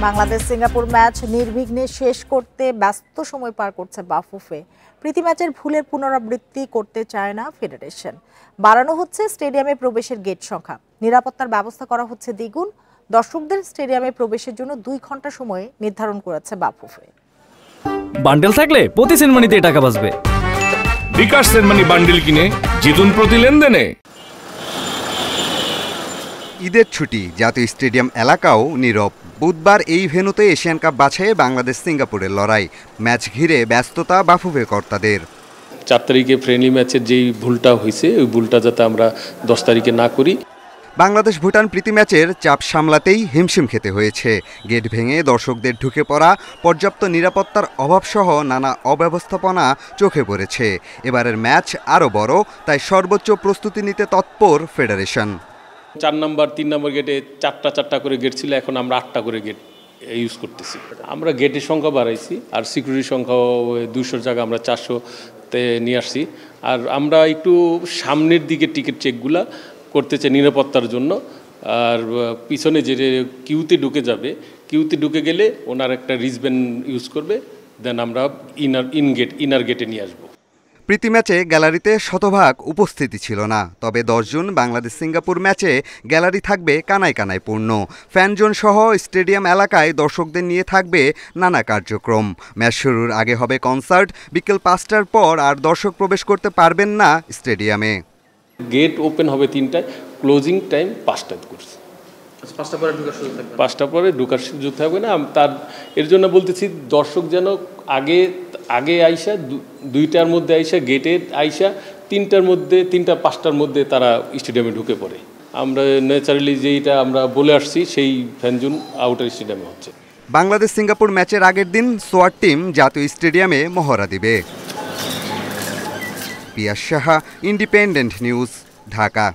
Bangladesh Singapore match নির্বিঘ্নে শেষ করতে ব্যস্ত সময় পার করছে বাফুফে। প্রীতি ম্যাচের ভুলের পুনরাবৃত্তি করতে চায় না ফেডারেশন। বাড়ানো হচ্ছে স্টেডিয়ামে প্রবেশের গেট সংখ্যা, নিরাপত্তার ব্যবস্থা করা হচ্ছে দ্বিগুণ। দর্শকদের স্টেডিয়ামে প্রবেশের জন্য 2 ঘন্টা সময় নির্ধারণ করেছে বাফুফে। বান্ডেল থাকলে প্রতি সেনমানিতে টাকা বাঁচবে। বিকাশ সেনমানি বান্ডেল কিনে জিতুন প্রতি লেনদেনে। ঈদের ছুটি, জাতীয় স্টেডিয়াম এলাকাও নীরব। বুধবার এই ভেন্যুতে এশিয়ান কাপ বাছাইয়ে বাংলাদেশ সিঙ্গাপুরের লড়াই। ম্যাচ ঘিরে ব্যস্ততা বাফুফে কর্তাদের। 4 তারিখে ফ্রেন্ডলি ম্যাচের যেই ভুলটা হয়েছে ওই ভুলটা যাতে আমরা 10 তারিখে না করি। বাংলাদেশ ভুটান প্রীতি ম্যাচের চাপ সামলাতেই হিমশিম খেতে হয়েছে। গেট ভেঙে দর্শকদের ঢুকে পড়া, পর্যাপ্ত নিরাপত্তার অভাবসহ নানা অব্যবস্থাপনা চোখে পড়েছে। এবারের ম্যাচ আরও বড়, তাই সর্বোচ্চ প্রস্তুতি নিতে তৎপর ফেডারেশন। 4 নম্বর 3 নম্বর গেটে 4টা করে গেট ছিল, এখন আমরা 8টা করে গেট ইউজ করতেছি। আমরা গেটের সংখ্যা বাড়াইছি, আর সিকিউরিটির সংখ্যাও 200 জায়গা আমরা 400-তে নিয়ে আসছি। আর আমরা একটু সামনের দিকে টিকিট চেকগুলা করতে চাই নিরাপত্তার জন্য। আর পিছনে যে কিউতে ঢুকে যাবে, কিউতে ঢুকে গেলে ওনার একটা রিসব্যান্ড ইউজ করবে, দেন আমরা ইনার গেটে নিয়ে আসবো। প্রীতি ম্যাচে গ্যালারিতে শতভাগ উপস্থিতি ছিল না, তবে 10 জুন বাংলাদেশ সিঙ্গাপুর ম্যাচে গ্যালারি থাকবে কানায় কানায় পূর্ণ। ফ্যানজোন সহ স্টেডিয়াম এলাকায় দর্শকদের নিয়ে থাকবে নানা কার্যক্রম। ম্যাচ শুরুর আগে হবে কনসার্ট, বিকেল 5টার পর আর দর্শক প্রবেশ করতে পারবেন না স্টেডিয়ামে। গেট ওপেন হবে 3টায়, ক্লোজিং টাইম 5টায় করছে। 5টা পরে ঢোকার সুযোগ থাকবে না। তার এর জন্য বলতেছি দর্শক যেন আগে আইসা 2টার মধ্যে আইসা গেটে আইসা 3টা 5টার মধ্যে তারা স্টেডিয়ামে ঢুকে পড়ে। আমরা ন্যাচারালি যেইটা আমরা বলে আসছি সেই ফ্যানজোন আউটার স্টেডিয়ামে হচ্ছে। বাংলাদেশ সিঙ্গাপুর ম্যাচের আগের দিন সোয়াট টিম জাতীয় স্টেডিয়ামে মহড়া দিবে। পিয়াস সাহা, ইন্ডিপেন্ডেন্ট নিউজ, ঢাকা।